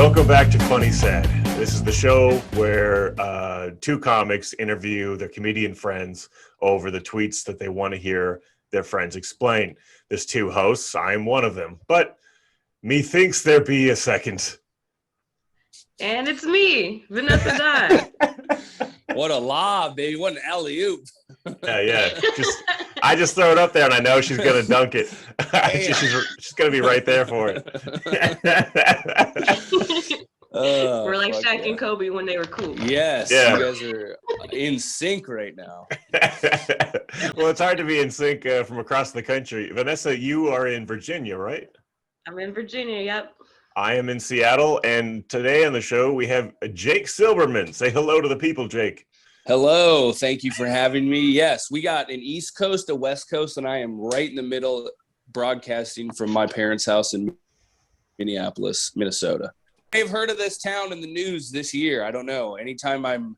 Welcome back to Funnysad. This is the show where two comics interview their comedian friends over the tweets that they want to hear their friends explain. There's two hosts. I'm one of them, but methinks there be a second. And it's me, Vanessa Dye. What a lob, baby. What an alley-oop. Yeah. I just throw it up there, and I know she's going to dunk it. she's going to be right there for it. We're like Shaq and Kobe when they were cool. Yes, yeah. You guys are in sync right now. Well, it's hard to be in sync from across the country. Vanessa, you are in Virginia, right? I'm in Virginia, yep. I am in Seattle, and today on the show we have Jake Silberman. Say hello to the people, Jake. Hello, thank you for having me. Yes, we got an East Coast, a West Coast, and I am right in the middle broadcasting from my parents' house in Minneapolis, Minnesota. I've heard of this town in the news this year. I don't know. Every time I'm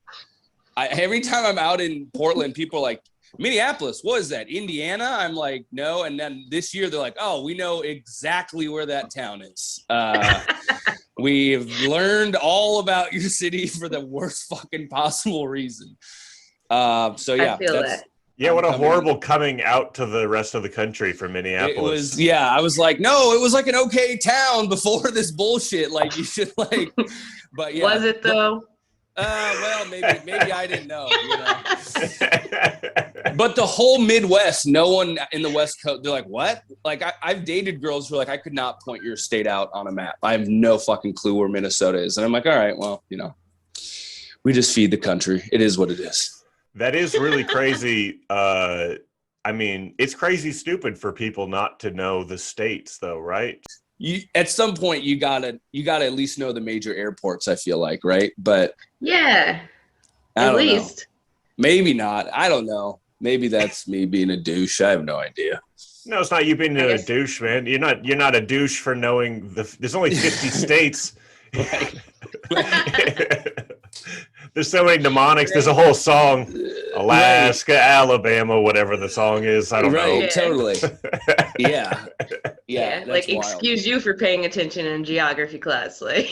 out in Portland, people are like, Minneapolis, what is that? Indiana? I'm like, no. And then this year they're like, oh, we know exactly where that town is. We've learned all about your city for the worst fucking possible reason. So yeah. I feel that. Yeah, what a horrible coming out to the rest of the country from Minneapolis. It was, yeah, I was like, no, it was like an okay town before this bullshit. Like, you should like, but yeah. Was it though? Well, maybe I didn't know, you know. But the whole Midwest, no one in the West Coast, they're like, what? Like, I've dated girls who are like, I could not point your state out on a map. I have no fucking clue where Minnesota is. And I'm like, all right, well, you know, we just feed the country. It is what it is. That is really crazy. I mean, it's crazy stupid for people not to know the states, though, right? At some point, you gotta at least know the major airports, I feel like, right? But yeah, at least. Know. Maybe not. I don't know. Maybe that's me being a douche. I have no idea. No, it's not you being a douche, man. You're not a douche for knowing there's only 50 states. There's so many mnemonics. There's a whole song, Alaska, right. Alabama, whatever the song is. I don't know. Right, totally. Yeah. Like, wild. Excuse you for paying attention in geography class. Like,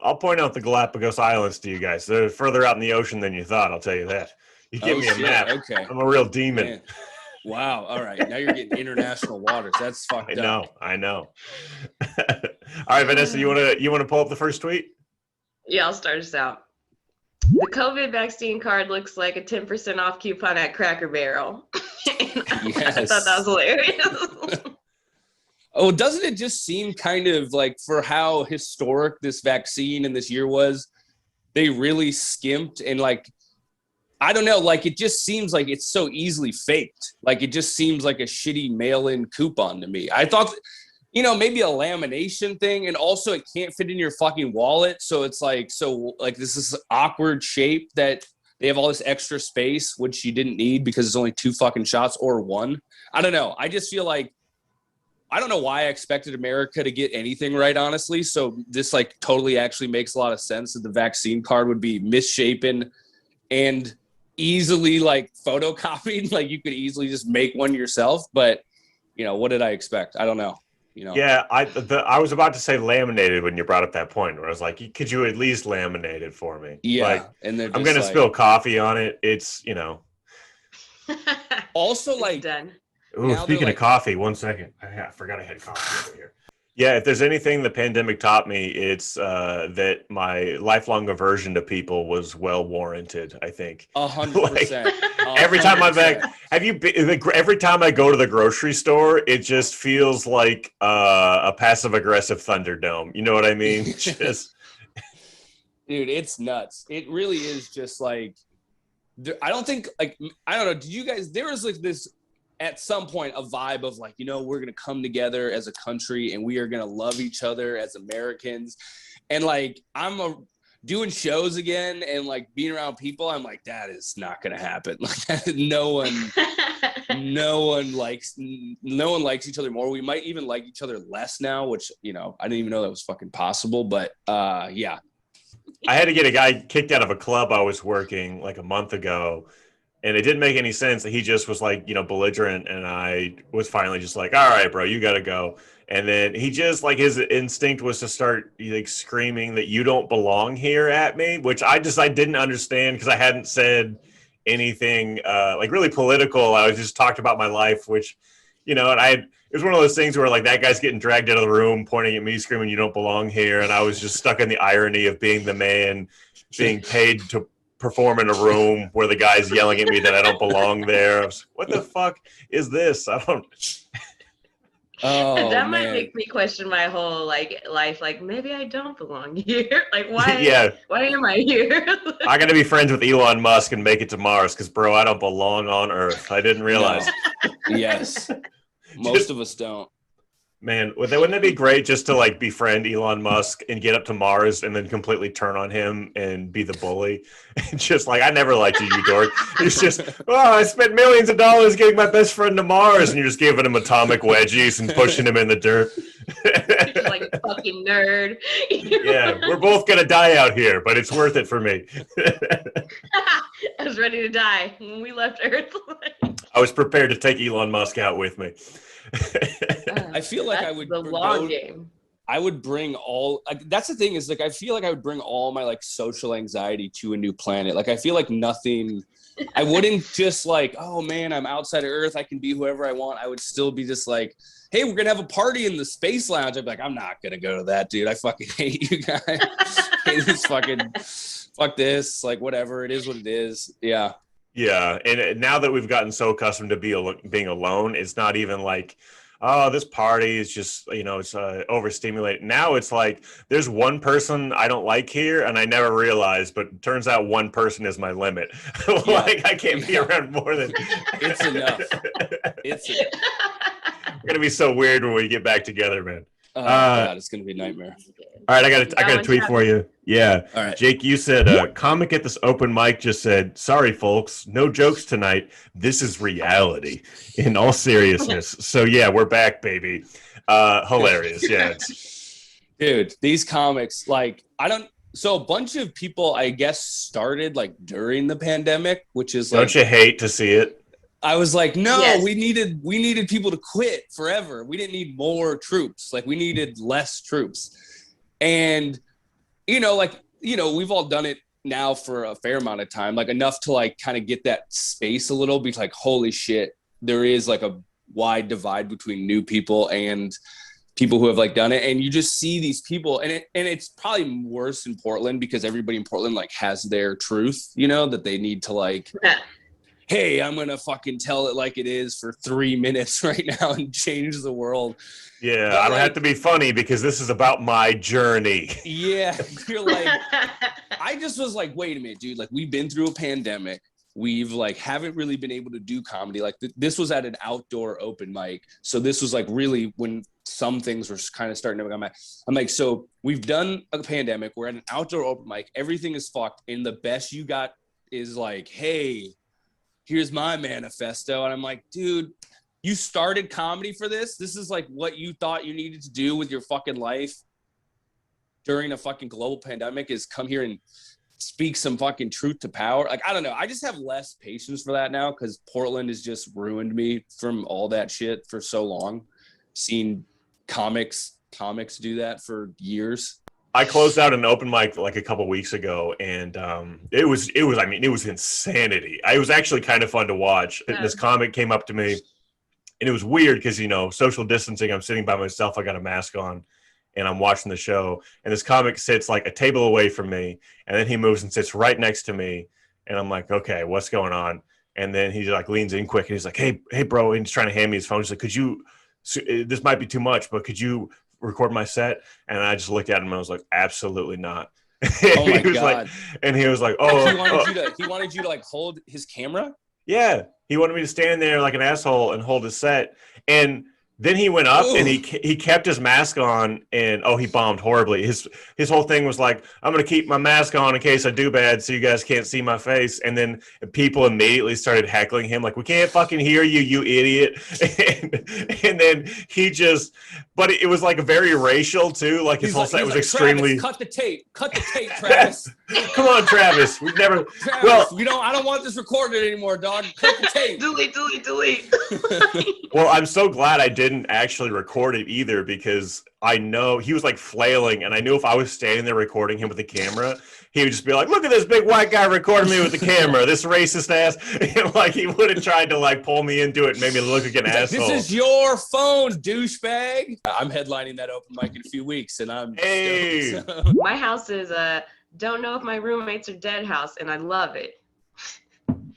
I'll point out the Galapagos Islands to you guys. They're further out in the ocean than you thought. I'll tell you that. You give me a map. Okay. I'm a real demon. Man. Wow. All right. Now you're getting international waters. That's fucked up. I know. All right, Vanessa, you wanna pull up the first tweet? Yeah, I'll start us out. The COVID vaccine card looks like a 10% off coupon at Cracker Barrel. Yes. I thought that was hilarious. Oh, doesn't it just seem kind of like, for how historic this vaccine and this year was, they really skimped, and like, I don't know, like, it just seems like it's so easily faked. Like, it just seems like a shitty mail-in coupon to me. I thought, you know, maybe a lamination thing, and also it can't fit in your fucking wallet. So it's like, this is awkward shape that they have all this extra space, which you didn't need because it's only 2 fucking shots or 1. I don't know. I just feel like, I don't know why I expected America to get anything right, honestly. So this like totally actually makes a lot of sense that the vaccine card would be misshapen and easily like photocopied. Like, you could easily just make one yourself. But, you know, what did I expect? I don't know. You know? Yeah, I was about to say laminated when you brought up that point, where I was like, could you at least laminate it for me? Yeah, like, and I'm gonna spill coffee on it. It's, you know. Also, like, done. Ooh, speaking of coffee, 1 second. I forgot I had coffee over here. Yeah, if there's anything the pandemic taught me, it's that my lifelong aversion to people was well warranted, I think. 100%. Every time I'm back, every time I go to the grocery store, it just feels like a passive-aggressive Thunderdome. You know what I mean? Just... Dude, it's nuts. It really is just like, I don't know, did you guys, there was like this, at some point, a vibe of like, you know, we're going to come together as a country and we are going to love each other as Americans. And like, doing shows again and like being around people, I'm like, that is not going to happen. Like, no one likes each other more. We might even like each other less now, which, you know, I didn't even know that was fucking possible. But yeah. I had to get a guy kicked out of a club I was working like a month ago And it didn't make any sense that he just was like, belligerent. And I was finally just like, all right, bro, you got to go. And then he just like his instinct was to start like screaming that you don't belong here at me, which I didn't understand because I hadn't said anything like really political. I was just talked about my life, which, and it was one of those things where like that guy's getting dragged out of the room, pointing at me, screaming, you don't belong here. And I was just stuck in the irony of being the man being paid to perform in a room where the guy's yelling at me that I don't belong there. I was, what the fuck is this? I don't. Oh, that man. might make me question my whole like life. Like maybe I don't belong here. Like why? Yeah. Why am I here? I got to be friends with Elon Musk and make it to Mars because, bro, I don't belong on Earth. I didn't realize. No. Yes. Most of us don't. Man, wouldn't it be great just to like befriend Elon Musk and get up to Mars and then completely turn on him and be the bully? And just like, I never liked you, you dork. It's just, I spent millions of dollars getting my best friend to Mars, and you're just giving him atomic wedgies and pushing him in the dirt. You're like fucking nerd. Yeah, we're both gonna die out here, but it's worth it for me. I was ready to die when we left Earth. I was prepared to take Elon Musk out with me. I feel like I would the long game. I would bring all like, that's the thing is like I feel like I would bring all my like social anxiety to a new planet. Like I feel like nothing I wouldn't just like, oh man, I'm outside of Earth, I can be whoever I want. I would still be just like, hey, we're gonna have a party in the space lounge. I'd be like, I'm not gonna go to that, dude. I fucking hate you guys. Hate this fucking fuck this. Like whatever. It is what it is. Yeah. Yeah, and now that we've gotten so accustomed to being alone, it's not even like, oh, this party is just, it's overstimulated. Now it's like, there's one person I don't like here, and I never realized, but it turns out one person is my limit. Like, I can't be around more than... It's enough. It's enough. It's going to be so weird when we get back together, man. Oh, God, it's going to be a nightmare. All right, I got a tweet for you. Yeah. All right. Jake, you said, comic at this open mic just said, sorry, folks, no jokes tonight. This is reality in all seriousness. So, yeah, we're back, baby. Hilarious. Yeah. Dude, these comics, like, so a bunch of people, I guess, started like during the pandemic, which is like. Don't you hate to see it? I was like, no, yes. we needed people to quit forever. We didn't need more troops. Like we needed less troops. And, we've all done it now for a fair amount of time, like enough to like kind of get that space a little, be like, holy shit, there is like a wide divide between new people and people who have like done it. And you just see these people and it's probably worse in Portland because everybody in Portland like has their truth, that they need to like, hey, I'm going to fucking tell it like it is for 3 minutes right now and change the world. Yeah, I don't have to be funny because this is about my journey. Yeah, you're like, I just was like, wait a minute, dude. Like, we've been through a pandemic. We've like haven't really been able to do comedy. Like this was at an outdoor open mic. So this was like really when some things were kind of starting to come back. I'm like, so we've done a pandemic. We're at an outdoor open mic. Everything is fucked. And the best you got is like, hey, here's my manifesto. And I'm like, dude, you started comedy for this? This is like what you thought you needed to do with your fucking life during a fucking global pandemic is come here and speak some fucking truth to power. Like, I don't know. I just have less patience for that now because Portland has just ruined me from all that shit for so long. Seen comics do that for years. I closed out an open mic like a couple weeks ago, and it was insanity. It was actually kind of fun to watch. Yeah. This comic came up to me, and it was weird because, social distancing, I'm sitting by myself, I got a mask on, and I'm watching the show, and this comic sits like a table away from me, and then he moves and sits right next to me, and I'm like, okay, what's going on? And then he like leans in quick, and he's like, hey, bro, and he's trying to hand me his phone. He's like, this might be too much, but could you record my set? And I just looked at him and I was like, absolutely not. Oh my God. And he was like, oh, he wanted you to like hold his camera. Yeah, he wanted me to stand there like an asshole and hold his set. And then he went up and he kept his mask on, and he bombed horribly. His whole thing was like, I'm gonna keep my mask on in case I do bad, so you guys can't see my face. And then people immediately started heckling him, like, we can't fucking hear you, you idiot. And then he just but it was like very racial too. Like his whole set was extremely. Travis, cut the tape, Travis. Come on, Travis. We've never. Travis, well, I don't want this recorded anymore, dog. Cut the tape. delete. Well, I'm so glad I didn't actually record it either, because I know he was like flailing, and I knew if I was standing there recording him with the camera, he would just be like, "Look at this big white guy recording me with the camera, this racist ass." And like he would have tried to like pull me into it and make me look like an asshole. This is your phone, douchebag. I'm headlining that open mic in a few weeks, and I'm Hey. stoked, so. My house is don't know if my roommates are dead house, and I love it.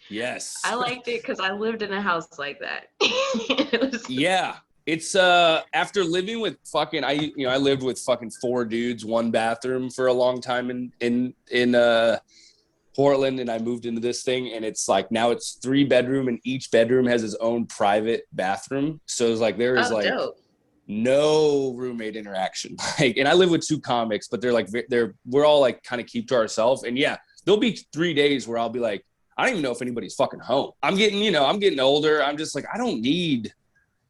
Yes. I liked it because I lived in a house like that. Yeah. It's after living with fucking I lived with fucking 4 dudes, 1 bathroom for a long time in Portland, and I moved into this thing, and it's like now it's 3 bedroom, and each bedroom has its own private bathroom. So it's like there is dope. No roommate interaction. Like, and I live with 2 comics, but we're all like kind of keep to ourselves. And yeah, there'll be 3 days where I'll be like, I don't even know if anybody's fucking home. I'm getting older. I'm just like, I don't need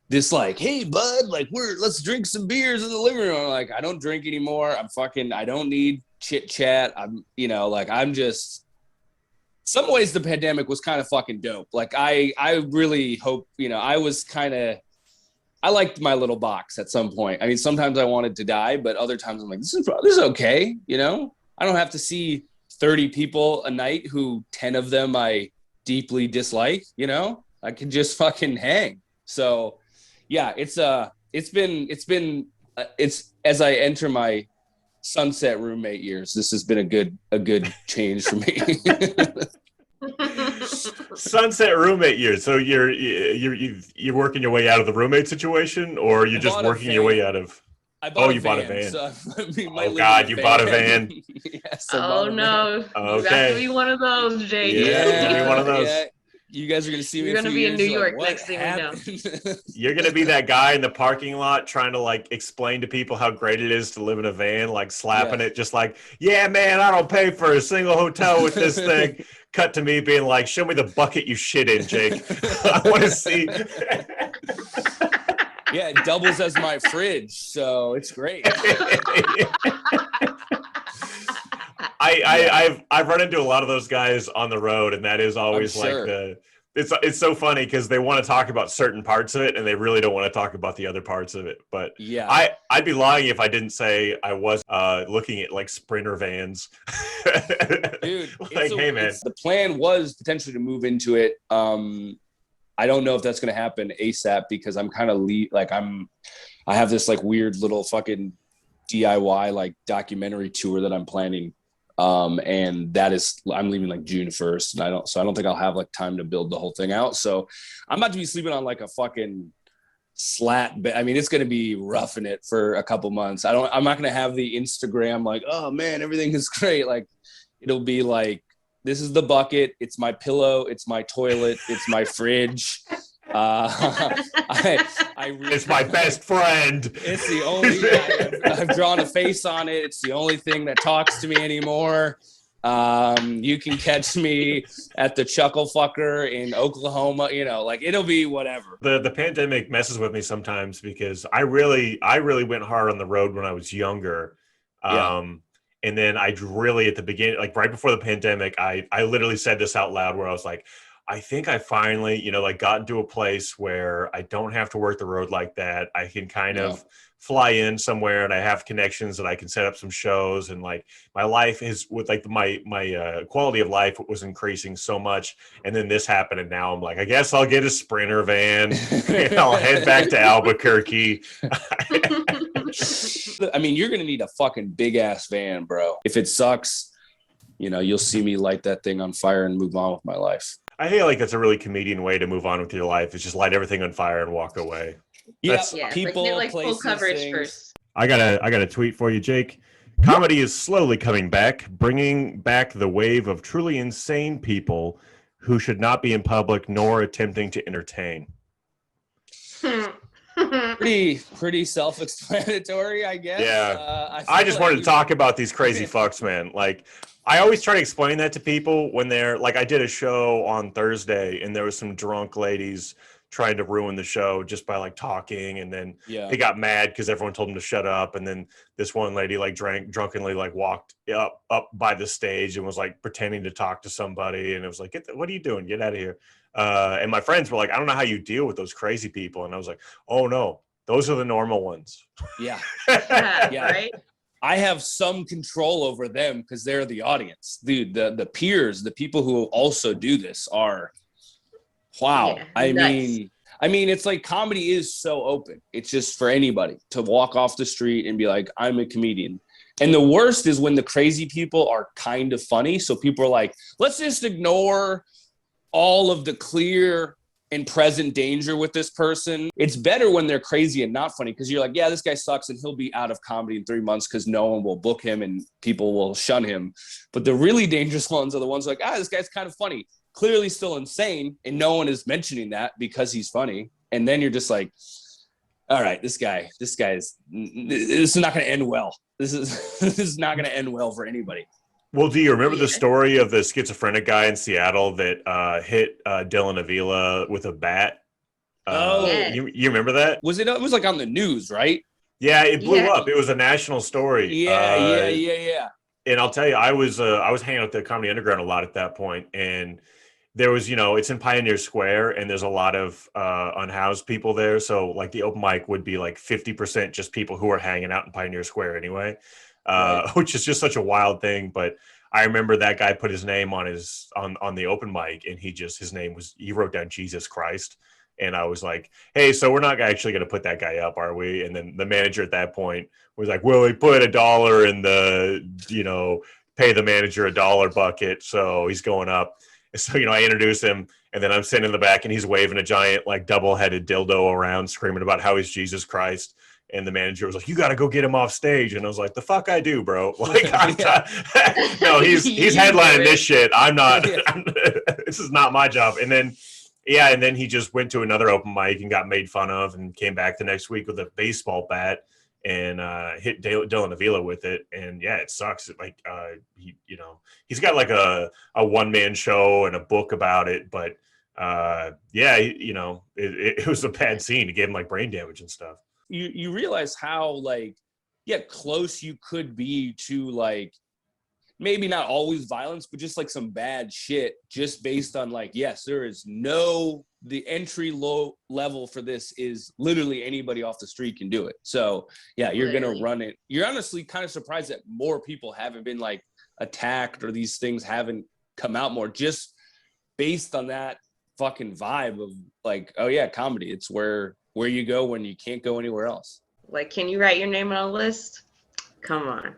this, like, hey bud, like let's drink some beers in the living room. Like, I don't drink anymore. I don't need chit chat. I'm just, some ways the pandemic was kind of fucking dope. Like I really hope, I liked my little box at some point. I mean, sometimes I wanted to die, but other times I'm like, this is okay. I don't have to see 30 people a night who 10 of them I deeply dislike, I can just fucking hang. So yeah, it's as I enter my sunset roommate years, this has been a good change for me. Sunset roommate years. So you're working your way out of the roommate situation, or you're just working your way out of? You bought a van. So, oh God, you bought a van. Yes, oh no. Okay. You have to be one of those, Jake. Yeah, be one of those. Yeah. You guys are gonna see me. You're gonna be in New York next thing we know. You're gonna be that guy in the parking lot trying to like explain to people how great it is to live in a van, like slapping it, just like, yeah, man, I don't pay for a single hotel with this thing. Cut to me being like, show me the bucket you shit in, Jake. I want to see. Yeah, it doubles as my fridge, so it's great. I've run into a lot of those guys on the road, and that is always like it's so funny because they want to talk about certain parts of it, and they really don't want to talk about the other parts of it. But yeah, I'd be lying if I didn't say I was looking at like Sprinter vans. Dude, like, hey man, the plan was potentially to move into it. I don't know if that's going to happen ASAP because I'm kind of I have this like weird little fucking DIY like documentary tour that I'm planning. And I'm leaving like June 1st, and I don't think I'll have like time to build the whole thing out. So I'm about to be sleeping on like a fucking slat bed. I mean, it's going to be roughing it for a couple months. I'm not going to have the Instagram like, oh man, everything is great. Like it'll be like, this is the bucket. It's my pillow. It's my toilet. It's my fridge. It's my best friend. It's the only I've drawn a face on it. It's the only thing that talks to me anymore. You can catch me at the Chuckle Fucker in Oklahoma. Like it'll be whatever. The pandemic messes with me sometimes because I really went hard on the road when I was younger. And then I really, at the beginning, like right before the pandemic, I literally said this out loud where I was like, I think I finally, like got into a place where I don't have to work the road like that. I can kind of fly in somewhere, and I have connections that I can set up some shows. And like my life is with like my quality of life was increasing so much. And then this happened, and now I'm like, I guess I'll get a Sprinter van and I'll head back to Albuquerque. I mean, you're gonna need a fucking big ass van, bro. If it sucks, you'll see me light that thing on fire and move on with my life. I feel like that's a really comedian way to move on with your life. Is just light everything on fire and walk away. People, like full coverage things. first. I got a tweet for you, Jake. Comedy is slowly coming back, bringing back the wave of truly insane people who should not be in public nor attempting to entertain. Pretty self-explanatory, I guess. Yeah. I just wanted to talk about these crazy fucks, man. Like, I always try to explain that to people when they're like, I did a show on Thursday and there was some drunk ladies trying to ruin the show just by like talking, and then he got mad because everyone told him to shut up, and then this one lady like drunkenly like walked up by the stage and was like pretending to talk to somebody, and it was like, what are you doing? Get out of here. And my friends were like, I don't know how you deal with those crazy people, and I was like, oh no, those are the normal ones. Yeah. Right. I have some control over them because they're the audience. Dude, the peers, the people who also do this are, wow. Yeah, I mean, it's like comedy is so open. It's just for anybody to walk off the street and be like, I'm a comedian. And the worst is when the crazy people are kind of funny. So people are like, let's just ignore all of the clear and present danger with this person. It's better when they're crazy and not funny, because you're like, yeah, this guy sucks and he'll be out of comedy in 3 months because no one will book him and people will shun him. But the really dangerous ones are the ones like, this guy's kind of funny, clearly still insane, and no one is mentioning that because he's funny. And then you're just like, all right, this is not going to end well. This is not going to end well for anybody. Well, do you remember the story of the schizophrenic guy in Seattle that hit Dylan Avila with a bat? You remember that? It was like on the news, right? Yeah, it blew up. It was a national story. Yeah. And I'll tell you, I was hanging out at the Comedy Underground a lot at that point, and there was, it's in Pioneer Square, and there's a lot of unhoused people there. So like the open mic would be like 50% just people who are hanging out in Pioneer Square anyway. Right. Which is just such a wild thing. But I remember that guy put his name on the open mic, and he wrote down Jesus Christ. And I was like, hey, so we're not actually going to put that guy up, are we? And then the manager at that point was like, well, he put $1 in the, pay the manager $1 bucket. So he's going up. And so, I introduce him, and then I'm sitting in the back, and he's waving a giant like double-headed dildo around, screaming about how he's Jesus Christ. And the manager was like, you got to go get him off stage. And I was like, the fuck I do, bro. Like, no, he's headlining this shit. I'm not, this is not my job. And then he just went to another open mic and got made fun of, and came back the next week with a baseball bat and hit Dylan Avila with it. And it sucks. Like, he's got like a one-man show and a book about it. But it was a bad scene. It gave him like brain damage and stuff. You realize how close you could be to like, maybe not always violence, but just like some bad shit, just based on like, yes, there is the entry low level for this is literally anybody off the street can do it. So you're going to run it. You're honestly kind of surprised that more people haven't been like attacked, or these things haven't come out more, just based on that fucking vibe of like, oh yeah, comedy. It's where you go when you can't go anywhere else. Like, can you write your name on a list? Come on.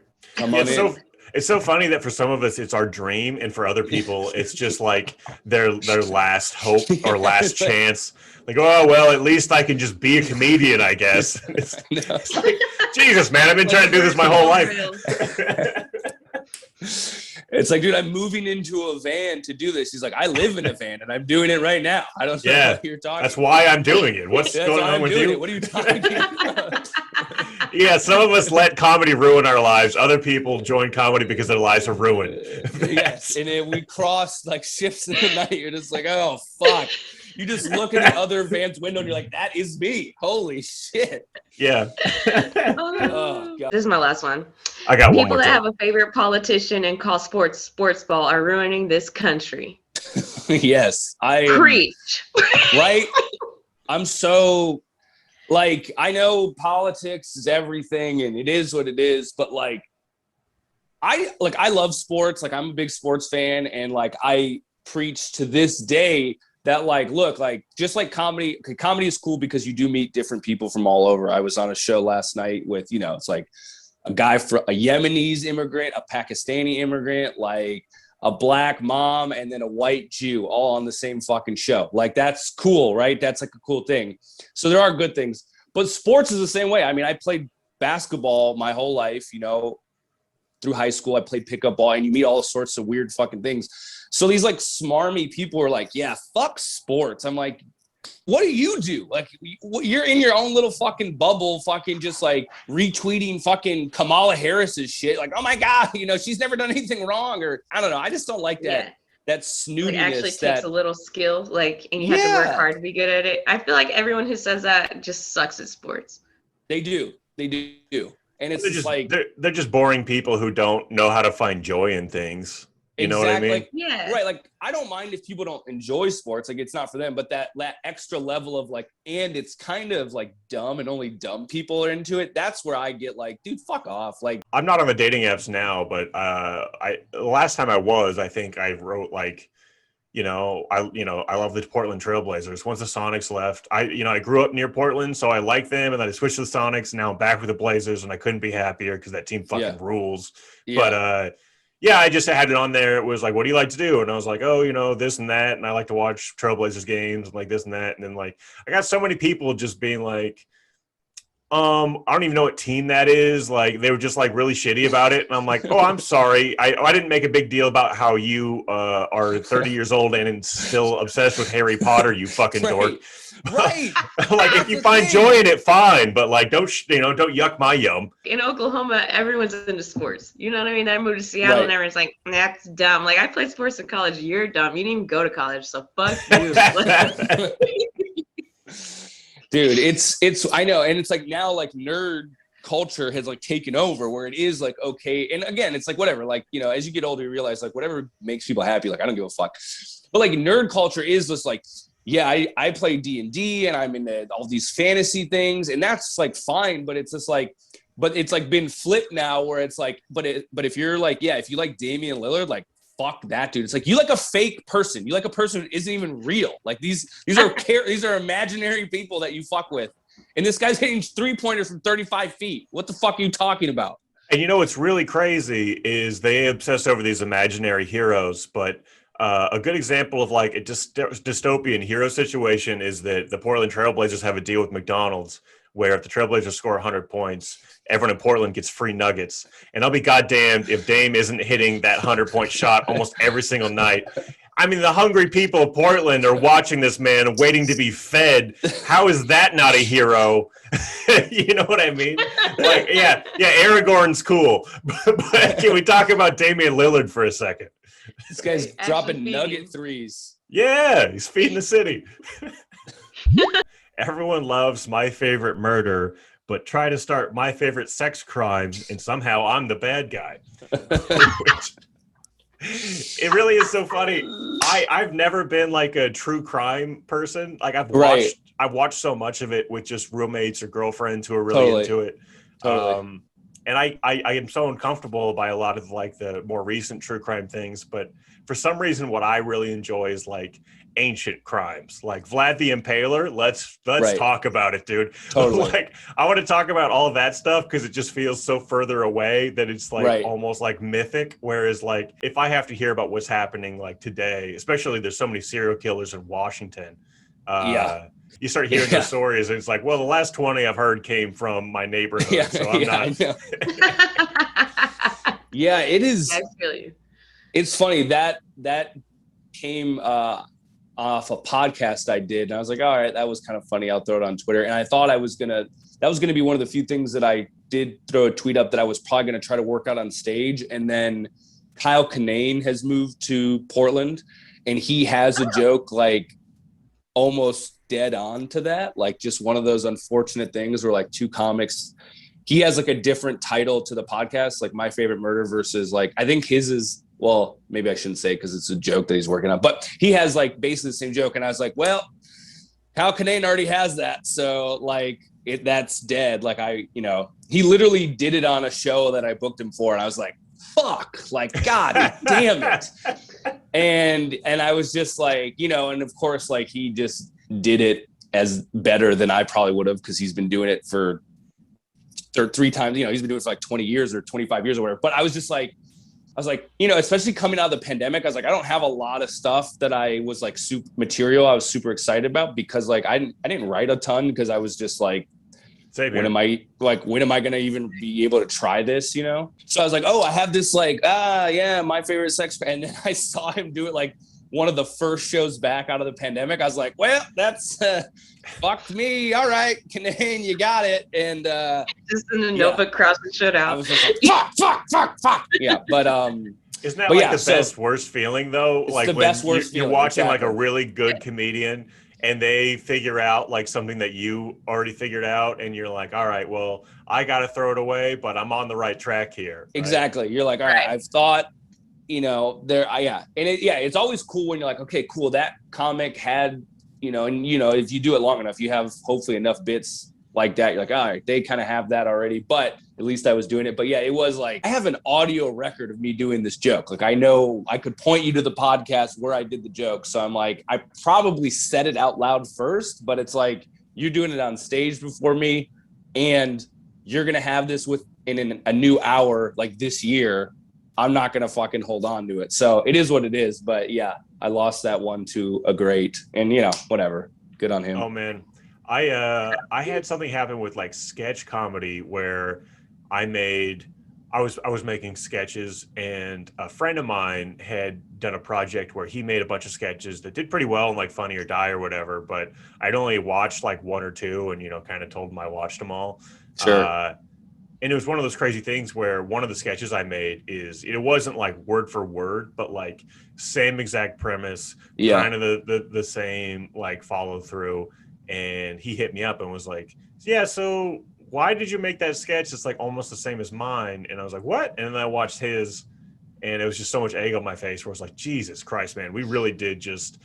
It's so funny that for some of us, it's our dream. And for other people, it's just like their last hope or last chance. Like, oh, well, at least I can just be a comedian, I guess. It's like, Jesus, man, I've been trying to do this my whole life. It's like, dude, I'm moving into a van to do this. He's like, I live in a van and I'm doing it right now. I don't know what you're talking about. That's why I'm doing it. What's going on with you? What are you talking about? Yeah, some of us let comedy ruin our lives. Other people join comedy because their lives are ruined. Yes, and then we cross like shifts in the night. You're just like, oh, fuck. You just look at the other van's window and you're like, that is me. Holy shit. Yeah. Oh, God. This is my last one. I got one more. People that have a favorite politician and call sports ball are ruining this country. Yes. Preach. Right? I'm so, like, I know politics is everything and it is what it is, but like, I love sports. Like, I'm a big sports fan, and like, I preach to this day that like, look, like, just like comedy is cool because you do meet different people from all over. I was on a show last night with, it's like a guy from a Yemenis immigrant, a Pakistani immigrant, like a black mom, and then a white Jew all on the same fucking show. Like, that's cool, right? That's like a cool thing. So there are good things, but sports is the same way. I mean, I played basketball my whole life, through high school. I played pickup ball, and you meet all sorts of weird fucking things. So these like smarmy people are like, yeah, fuck sports. I'm like, what do you do? Like, you're in your own little fucking bubble, fucking just like retweeting fucking Kamala Harris's shit. Like, oh my God, she's never done anything wrong, or I don't know. I just don't like that. that Like snootiness actually takes a little skill, like, and you have to work Yeah. hard to be good at it. I feel like everyone who says that just sucks at sports. they do. And it's They're just just like, they're just boring people who don't know how to find joy in things. You know what I mean? like, Yeah. right. Like, I don't mind if people don't enjoy sports, like it's not for them, but that extra level of like, and it's kind of like dumb and only dumb people are into it. That's where I get like, dude, fuck off. Like, I'm not on the dating apps now, but the last time I was, I think I wrote like, I love the Portland Trailblazers. Once the Sonics left, I grew up near Portland, so I like them, and then I switched to the Sonics. And now I'm back with the Blazers, and I couldn't be happier because that team fucking rules. Yeah. But yeah, I just had it on there. It was like, what do you like to do? And I was like, oh, this and that, and I like to watch Trailblazers games, and like this and that. And then like I got so many people just being like, I don't even know what team that is. Like they were just like really shitty about it. And I'm like, oh, I'm sorry. I didn't make a big deal about how you are 30 years old and still obsessed with Harry Potter, you fucking dork. Right. Like if you find joy in it, fine. But like, don't yuck my yum. In Oklahoma, everyone's into sports. You know what I mean? I moved to Seattle and everyone's like, that's dumb. Like I played sports in college. You're dumb. You didn't even go to college. So fuck you. Dude, it's I know, and it's like now like nerd culture has like taken over where it is like okay, and again it's like whatever, like as you get older you realize like whatever makes people happy, like I don't give a fuck. But like nerd culture is just like, yeah, I play D&D and I'm into all these fantasy things, and that's like fine, but it's just like, but it's like been flipped now where it's like, but if you're like, yeah, if you like Damian Lillard, like fuck that dude. It's like you like a fake person. You like a person who isn't even real. Like these are imaginary people that you fuck with. And this guy's hitting 3-pointers from 35 feet. What the fuck are you talking about? And what's really crazy is they obsess over these imaginary heroes. But a good example of like a dystopian hero situation is that the Portland Trailblazers have a deal with McDonald's where if the Trailblazers score 100 points, everyone in Portland gets free nuggets. And I'll be goddamned if Dame isn't hitting that 100-point shot almost every single night. I mean, the hungry people of Portland are watching this man waiting to be fed. How is that not a hero? You know what I mean? Like, yeah, Aragorn's cool. But can we talk about Damian Lillard for a second? This guy's dropping nugget threes. Yeah, he's feeding the city. Everyone loves My Favorite Murder, but try to start My Favorite Sex Crime, and somehow I'm the bad guy. It really is so funny. I've never been like a true crime person. Like I've watched so much of it with just roommates or girlfriends who are really into it. Totally. And I am so uncomfortable by a lot of like the more recent true crime things, but for some reason, what I really enjoy is like ancient crimes, like Vlad the Impaler. Let's talk about it, dude. Totally. Like I want to talk about all of that stuff because it just feels so further away that it's like almost like mythic. Whereas like if I have to hear about what's happening like today, especially there's so many serial killers in Washington. You start hearing those stories, and it's like, well, the last 20 I've heard came from my neighborhood, so I'm not. Yeah, it is. I feel you. It's funny that came off a podcast I did, and I was like, all right, that was kind of funny. I'll throw it on Twitter, and I thought that was gonna be one of the few things that I did throw a tweet up that I was probably gonna try to work out on stage, and then Kyle Kinane has moved to Portland, and he has a joke like almost dead on to that, like just one of those unfortunate things where like two comics, he has like a different title to the podcast, like My Favorite Murder versus like, I think his is, well, maybe I shouldn't say because it's a joke that he's working on, but he has like basically the same joke. And I was like, well, Kyle Kinane already has that. So like that's dead. Like he literally did it on a show that I booked him for. And I was like, fuck, like, God damn it. And I was just like, and of course, like he just did it as better than I probably would have because he's been doing it for 3 times. He's been doing it for like 20 years or 25 years or whatever. But I was like, especially coming out of the pandemic, I was like, I don't have a lot of stuff that I was like super material I was super excited about because like I didn't write a ton because I was just like, when am I going to even be able to try this, So I was like, oh, I have this like, My Favorite Sex. And then I saw him do it like one of the first shows back out of the pandemic. I was like, well, that's fucked me. All right, Kinane, you got it. And just in the notebook crossing shit out. I was just like, fuck. Yeah, but Isn't that But like yeah, the so best worst feeling though? it's Like the when best worst you're feeling, watching like a exactly. really good comedian and they figure out like something that you already figured out, and you're like, all right, well, I got to throw it away, but I'm on the right track here. Right? Exactly. You're like, all right, I've thought, it's always cool when you're like, okay, cool, that comic had, if you do it long enough, you have hopefully enough bits like that. You're like, all right, they kind of have that already, but at least I was doing it. But yeah, it was like, I have an audio record of me doing this joke. Like, I know I could point you to the podcast where I did the joke. So I'm like, I probably said it out loud first, but it's like, you're doing it on stage before me, and you're going to have this in a new hour, like this year. I'm not going to fucking hold on to it. So it is what it is. But yeah, I lost that one to a great, and whatever. Good on him. Oh man. I had something happen with like sketch comedy where I was making sketches, and a friend of mine had done a project where he made a bunch of sketches that did pretty well in like Funny or Die or whatever, but I'd only watched like one or two and kind of told him I watched them all. Sure. And it was one of those crazy things where one of the sketches I made it wasn't like word for word, but like same exact premise, kind of the same like follow through. And he hit me up and was like, yeah, so why did you make that sketch? It's like almost the same as mine. And I was like, what? And then I watched his, and it was just so much egg on my face where I was like, Jesus Christ, man, we really did just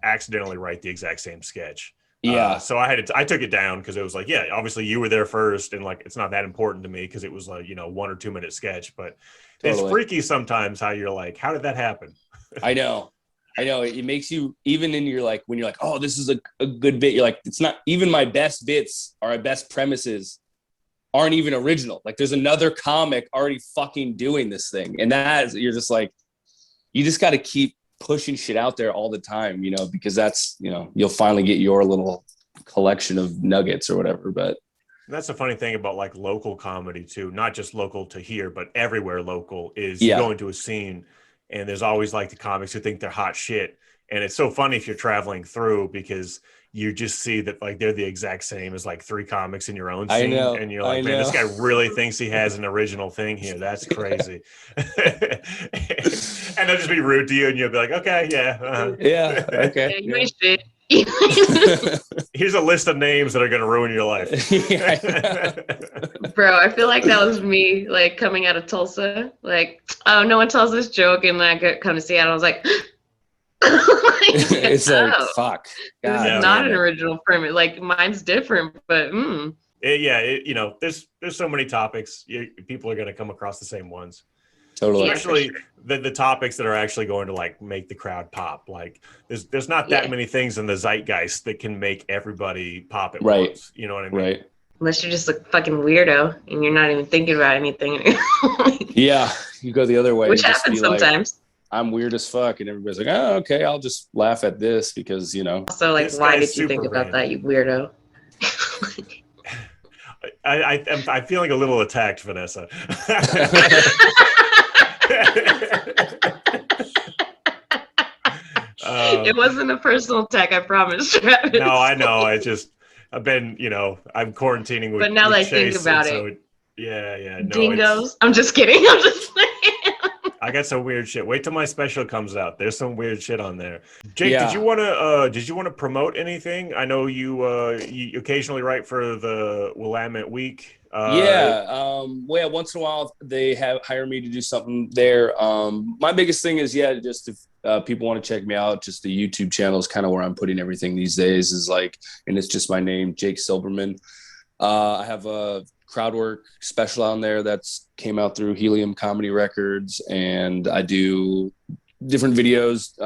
accidentally write the exact same sketch. Yeah. So I took it down because it was like, yeah, obviously you were there first, and like it's not that important to me because it was like 1 or 2 minute sketch, but It's freaky sometimes how you're like, how did that happen? I know. It makes you, even in your like, when you're like, oh, this is a good bit, you're like, it's not even my best bits or my best premises aren't even original. Like there's another comic already fucking doing this thing. And you're just like, you just got to keep pushing shit out there all the time, because that's, you'll finally get your little collection of nuggets or whatever. But that's the funny thing about like local comedy too, not just local to here, but everywhere local is you go into a scene and there's always like the comics who think they're hot shit. And it's so funny if you're traveling through because you just see that like they're the exact same as like 3 comics in your own scene. And you're like, man, this guy really thinks he has an original thing here. That's crazy. And they'll just be rude to you and you'll be like, okay, yeah. Yeah, okay. Yeah, you ain't shit. Here's a list of names that are going to ruin your life. Bro, I feel like that was me like coming out of Tulsa. Like, oh, no one tells this joke, and then I come to Seattle. I was like, it's like, fuck. God, this is not an original premise. Like mine's different, but there's so many topics. People are going to come across the same ones. Totally. Especially the topics that are actually going to like make the crowd pop. Like there's not that many things in the zeitgeist that can make everybody pop at once. You know what I mean? Right. Unless you're just a fucking weirdo and you're not even thinking about anything. Yeah, you go the other way. Which happens sometimes. Like, I'm weird as fuck, and everybody's like, "Oh, okay, I'll just laugh at this because Also, like, why did you think about that, you weirdo? I'm feeling a little attacked, Vanessa. It wasn't a personal attack, I promise, Travis. No, I know. I've been, I'm quarantining with. But now with that I Chase, think about it. Yeah. No, dingoes. I'm just kidding. I'm just saying. I got some weird shit. Wait till my special comes out. There's some weird shit on there. Jake, did you want to promote anything? I know you occasionally write for the Willamette Week. Once in a while they hire me to do something there. My biggest thing is just if people want to check me out, just the YouTube channel is kind of where I'm putting everything these days, is like, and it's just my name, Jake Silberman. I have a crowd work special on there that's came out through Helium Comedy Records, and I do different videos,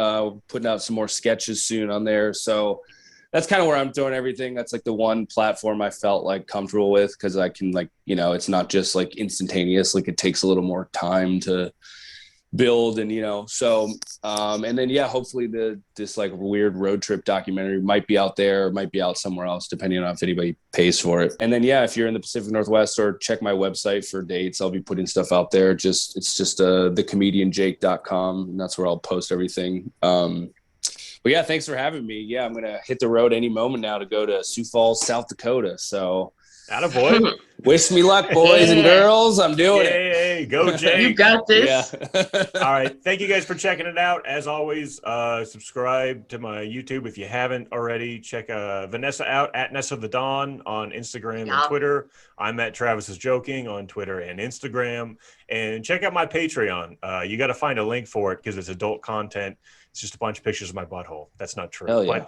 putting out some more sketches soon on there. So that's kind of where I'm throwing everything. That's like the one platform I felt like comfortable with, because I can it's not just like instantaneous. Like it takes a little more time to build, and and then hopefully this like weird road trip documentary might be out there, might be out somewhere else, depending on if anybody pays for it. And then if you're in the Pacific Northwest, or check my website for dates, I'll be putting stuff out there. It's just thecomedianjake.com, and that's where I'll post everything. But thanks for having me. I'm gonna hit the road any moment now to go to Sioux Falls, South Dakota. So Attaboy. Wish me luck, boys and girls. I'm doing it. Hey, go Jake. You got this. Yeah. All right. Thank you guys for checking it out. As always, subscribe to my YouTube if you haven't already. Check Vanessa out at Nessa the Dawn on Instagram and Twitter. I'm at Travis is Joking on Twitter and Instagram. And check out my Patreon. You got to find a link for it because it's adult content. It's just a bunch of pictures of my butthole. That's not true. Hell yeah.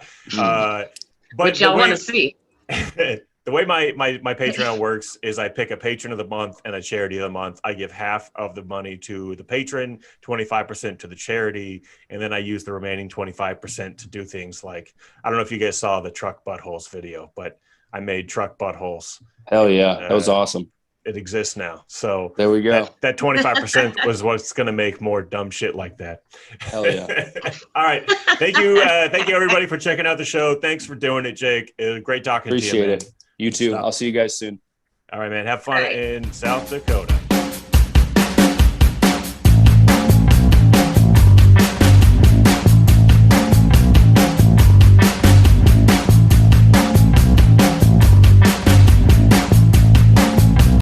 But Which y'all want to see. The way my Patreon works is I pick a patron of the month and a charity of the month. I give half of the money to the patron, 25% to the charity, and then I use the remaining 25% to do things like, I don't know if you guys saw the truck buttholes video, but I made truck buttholes. Hell yeah. That was awesome. It exists now. So there we go. That 25% was what's going to make more dumb shit like that. Hell yeah. All right. Thank you. Thank you everybody for checking out the show. Thanks for doing it, Jake. It was great talking to you. Appreciate it. You too. I'll see you guys soon. All right, man. Have fun in South Dakota.